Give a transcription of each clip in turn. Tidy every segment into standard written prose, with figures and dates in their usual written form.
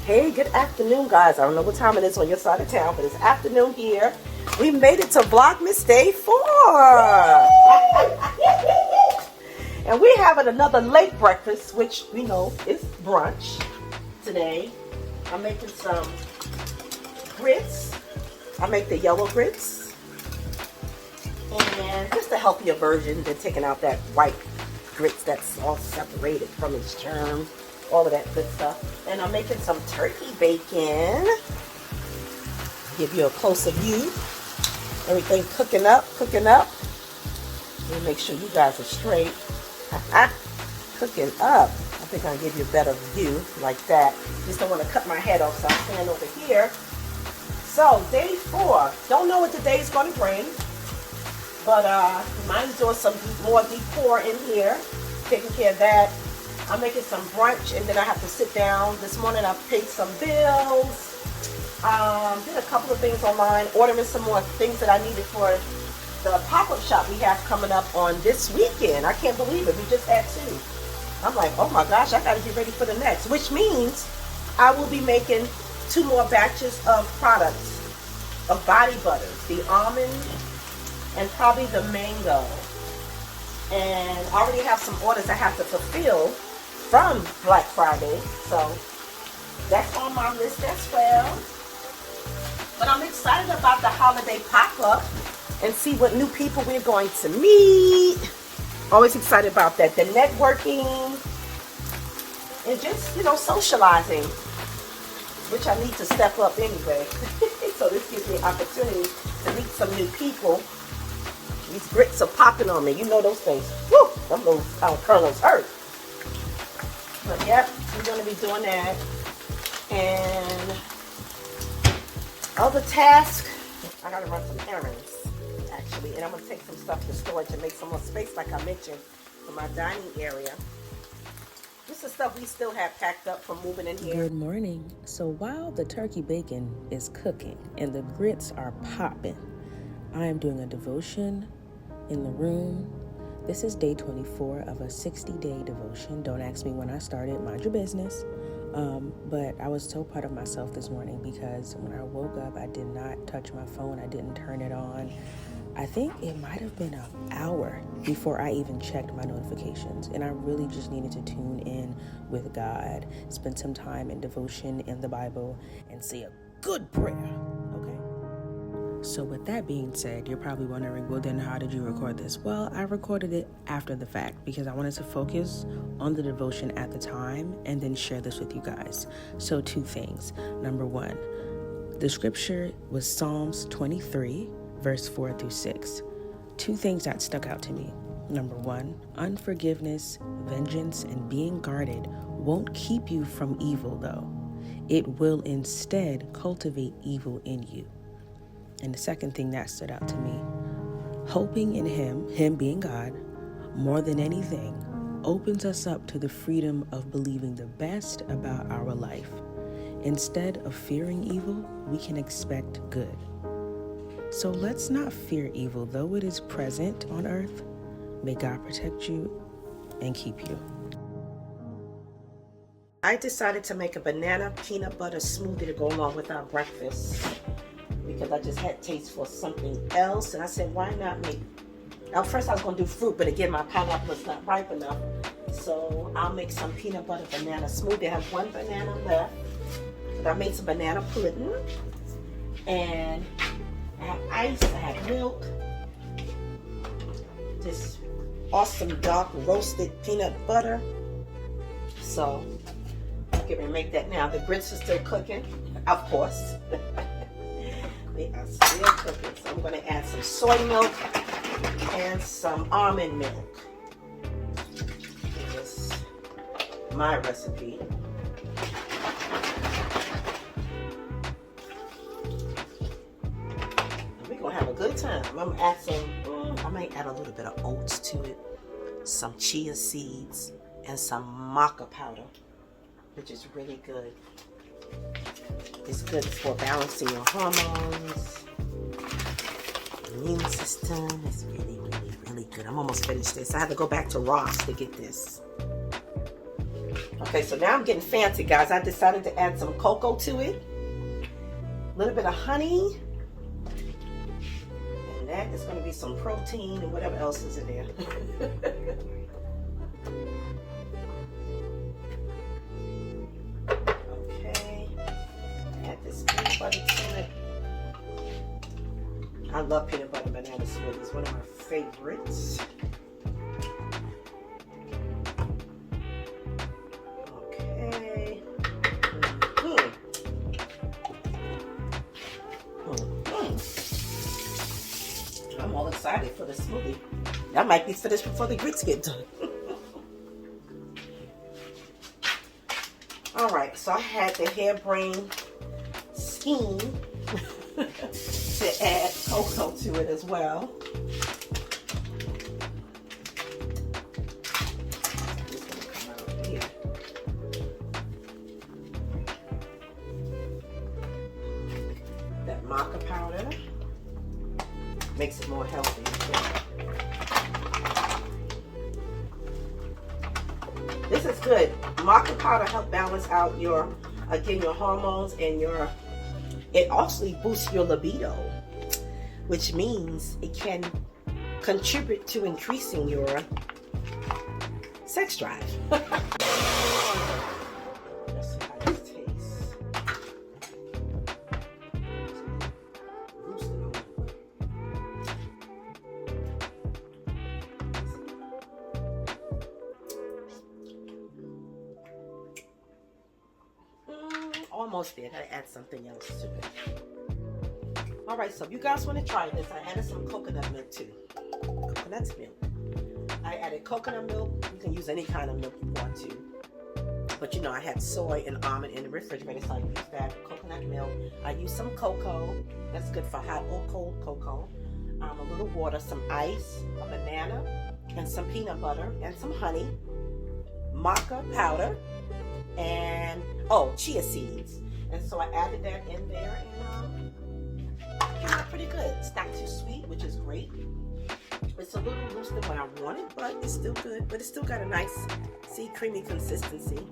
Hey, good afternoon, guys. I don't know what time it is on your side of town, but it's afternoon here. We made it to Vlogmas Day 4. And we're having another late breakfast, which we know is brunch today. I'm making some grits. I make the yellow grits. And just a healthier version than taking out that white grits that's all separated from its germ. All of that good stuff. And I'm making some turkey bacon. Give you a closer view. Everything cooking up. Let me make sure you guys are straight. Cooking up. I think I'll give you a better view like that. Just don't want to cut my head off, so I'll stand over here. So, day 4. Don't know what the day is going to bring. But mine's doing some more decor in here. Taking care of that. I'm making some brunch, and then I have to sit down. This morning I paid some bills. Did a couple of things online, ordering some more things that I needed for the pop-up shop we have coming up on this weekend. I can't believe it. We just had 2. I'm like, oh my gosh, I got to get ready for the next, which means I will be making 2 more batches of products, of body butters, the almond and probably the mango. And I already have some orders I have to fulfill from Black Friday, so that's on my list as well. But I'm excited about the holiday pop-up and see what new people we're going to meet. Always excited about that. The networking and just, socializing, which I need to step up anyway. So this gives me an opportunity to meet some new people. These grits are popping on me. You know those things. Woo! Them little kernels hurt. But yep, we're going to be doing that. And other tasks, I got to run some errands, actually. And I'm going to take some stuff to storage and make some more space, like I mentioned, for my dining area. This is stuff we still have packed up from moving in here. Good morning. So while the turkey bacon is cooking and the grits are popping, I am doing a devotion in the room. This is day 24 of a 60-day devotion. Don't ask me when I started, mind your business. But I was so proud of myself this morning because when I woke up, I did not touch my phone. I didn't turn it on. I think it might have been an hour before I even checked my notifications. And I really just needed to tune in with God, spend some time in devotion in the Bible, and say a good prayer. Okay? So with that being said, you're probably wondering, well, then how did you record this? Well, I recorded it after the fact because I wanted to focus on the devotion at the time and then share this with you guys. So 2 things. Number 1, the scripture was Psalms 23, verse 4 through 6. 2 things that stuck out to me. Number 1, unforgiveness, vengeance, and being guarded won't keep you from evil, though. It will instead cultivate evil in you. And the second thing that stood out to me, hoping in him being God, more than anything, opens us up to the freedom of believing the best about our life. Instead of fearing evil, we can expect good. So let's not fear evil, though it is present on earth. May God protect you and keep you. I decided to make a banana peanut butter smoothie to go along with our breakfast, because I just had taste for something else, and I said, why not make, first I was going to do fruit, but again, my pineapple is not ripe enough, so I'll make some peanut butter banana smoothie. I have 1 banana left, but I made some banana pudding, and I have ice, I have milk, this awesome dark roasted peanut butter, so I'm going to make that now. The grits are still cooking, of course. They are still cooking, so I'm going to add some soy milk and some almond milk. This is my recipe. And we're going to have a good time. I'm going to add I might add a little bit of oats to it, some chia seeds, and some maca powder, which is really good. It's good for balancing your hormones, immune system. It's really, really, really good. I'm almost finished this. I had to go back to Ross to get this. Okay, so now I'm getting fancy, guys. I decided to add some cocoa to it. A little bit of honey. And that is going to be some protein and whatever else is in there. Okay. Add this peanut butter to it. I love peanut butter banana smoothie. It's one of my favorites. Okay. I'm all excited for the smoothie. That might be finished before the grits get done. All right, so I had the harebrained scheme to add cocoa to it as well. It's gonna come out here. That maca powder makes it more healthy. This is good. Maca powder help balance out your, again, your hormones and your, it also boosts your libido, which means it can contribute to increasing your sex drive. Let's see how this tastes. Almost there. Gotta add something else to it. All right, so if you guys want to try this, I added some coconut milk too. Coconut milk. I added coconut milk. You can use any kind of milk you want to. But you know, I had soy and almond in the refrigerator, so I used that. Coconut milk. I used some cocoa. That's good for hot or cold cocoa. A little water, some ice, a banana, and some peanut butter, and some honey. Maca powder. And chia seeds, and so I added that in there, and it came out pretty good. It's not too sweet, which is great. It's a little looser than what I wanted, but it's still good. But it's still got a nice, creamy consistency.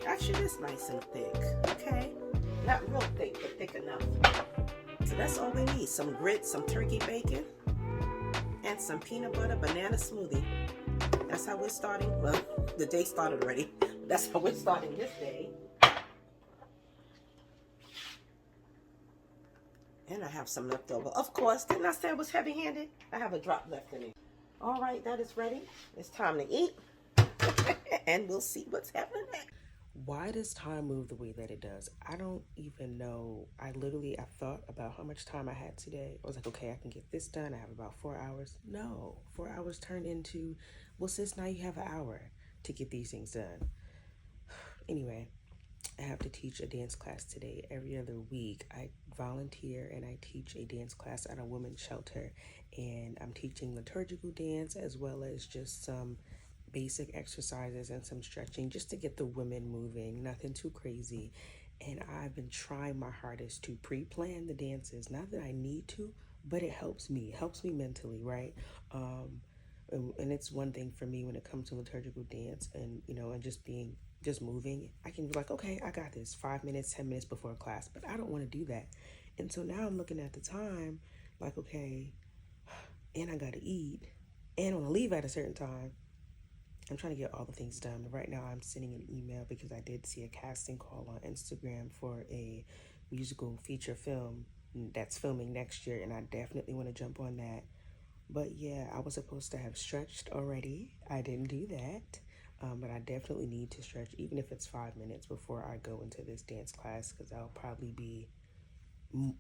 Actually, it's nice and thick. Okay, not real thick, but thick enough. So that's all we need: some grits, some turkey bacon, and some peanut butter banana smoothie. That's how we're starting. Well, the day started already. That's how we're starting this day. And I have some left over. Of course, didn't I say it was heavy-handed? I have a drop left in it. All right, that is ready. It's time to eat. And we'll see what's happening next. Why does time move the way that it does? I don't even know. I thought about how much time I had today. I was like, okay, I can get this done. I have about 4 hours. No, 4 hours turned into, well, sis, now you have an hour to get these things done. Anyway, I have to teach a dance class today. Every other week, I volunteer and I teach a dance class at a women's shelter. And I'm teaching liturgical dance as well as just some basic exercises and some stretching just to get the women moving, nothing too crazy. And I've been trying my hardest to pre-plan the dances. Not that I need to, but it helps me. It helps me mentally, right? And it's one thing for me when it comes to liturgical dance and, and just moving. I can be like, okay, I got this 5 minutes, 10 minutes before class, but I don't want to do that. And so now I'm looking at the time like, okay, and I got to eat and I want to leave at a certain time. I'm trying to get all the things done. Right now I'm sending an email because I did see a casting call on Instagram for a musical feature film that's filming next year, and I definitely want to jump on that. But yeah, I was supposed to have stretched already. I didn't do that. But I definitely need to stretch, even if it's 5 minutes before I go into this dance class, because I'll probably be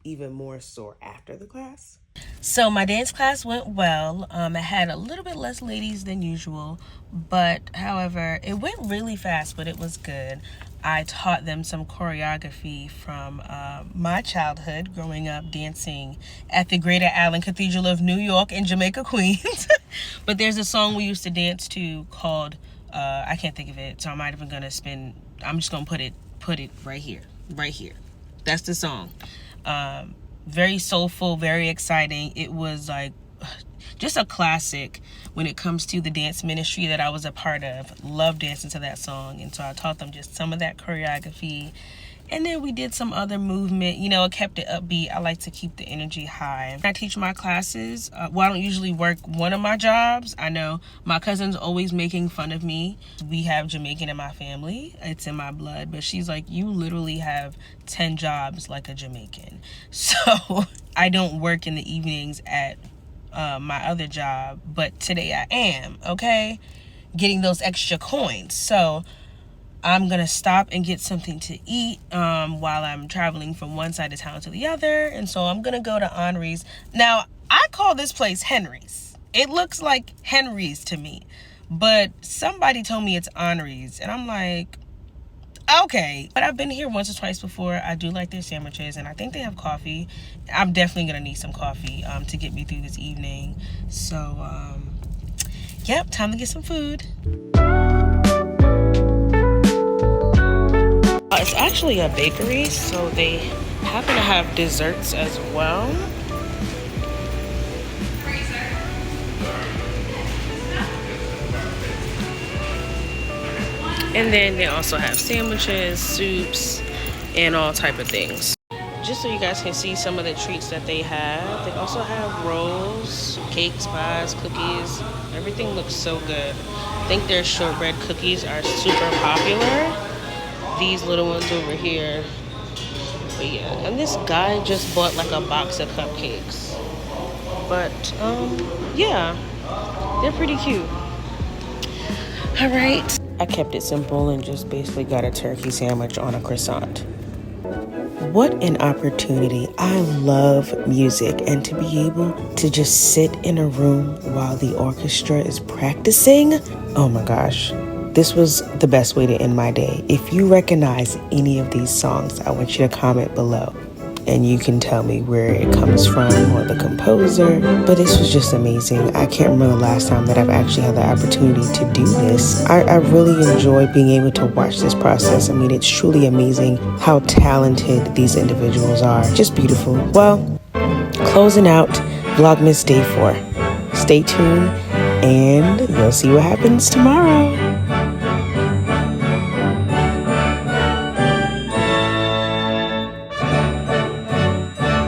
even more sore after the class. So my dance class went well. I had a little bit less ladies than usual, but however, it went really fast, but it was good. I taught them some choreography from my childhood, growing up dancing at the Greater Allen Cathedral of New York in Jamaica, Queens. But there's a song we used to dance to called, I can't think of it, so I'm not even gonna I'm just gonna put it right here. That's the song. Very soulful, very exciting. It was like just a classic when it comes to the dance ministry that I was a part of. Love dancing to that song. And so I taught them just some of that choreography. And then we did some other movement. You know, it kept it upbeat. I like to keep the energy high. I teach my classes. Well, I don't usually work one of my jobs. I know my cousin's always making fun of me. We have Jamaican in my family. It's in my blood. But she's like, you literally have 10 jobs like a Jamaican. So I don't work in the evenings at my other job. But today I am, okay? Getting those extra coins. So I'm going to stop and get something to eat while I'm traveling from one side of town to the other. And so I'm going to go to Henry's. Now, I call this place Henry's. It looks like Henry's to me. But somebody told me it's Henry's. And I'm like, okay. But I've been here once or twice before. I do like their sandwiches. And I think they have coffee. I'm definitely going to need some coffee to get me through this evening. So, yep, time to get some food. It's actually a bakery, so they happen to have desserts as well. And then they also have sandwiches, soups, and all type of things. Just so you guys can see some of the treats that they have. They also have rolls, cakes, pies, cookies. Everything looks so good. I think their shortbread cookies are super popular. These little ones over here. But yeah, and this guy just bought like a box of cupcakes. But yeah, they're pretty cute. All right, I kept it simple and just basically got a turkey sandwich on a croissant. What an opportunity. I love music, and to be able to just sit in a room while the orchestra is practicing, oh my gosh. This was the best way to end my day. If you recognize any of these songs, I want you to comment below. And you can tell me where it comes from or the composer. But this was just amazing. I can't remember the last time that I've actually had the opportunity to do this. I really enjoy being able to watch this process. I mean, it's truly amazing how talented these individuals are. Just beautiful. Well, closing out Vlogmas Day 4. Stay tuned and you'll see what happens tomorrow.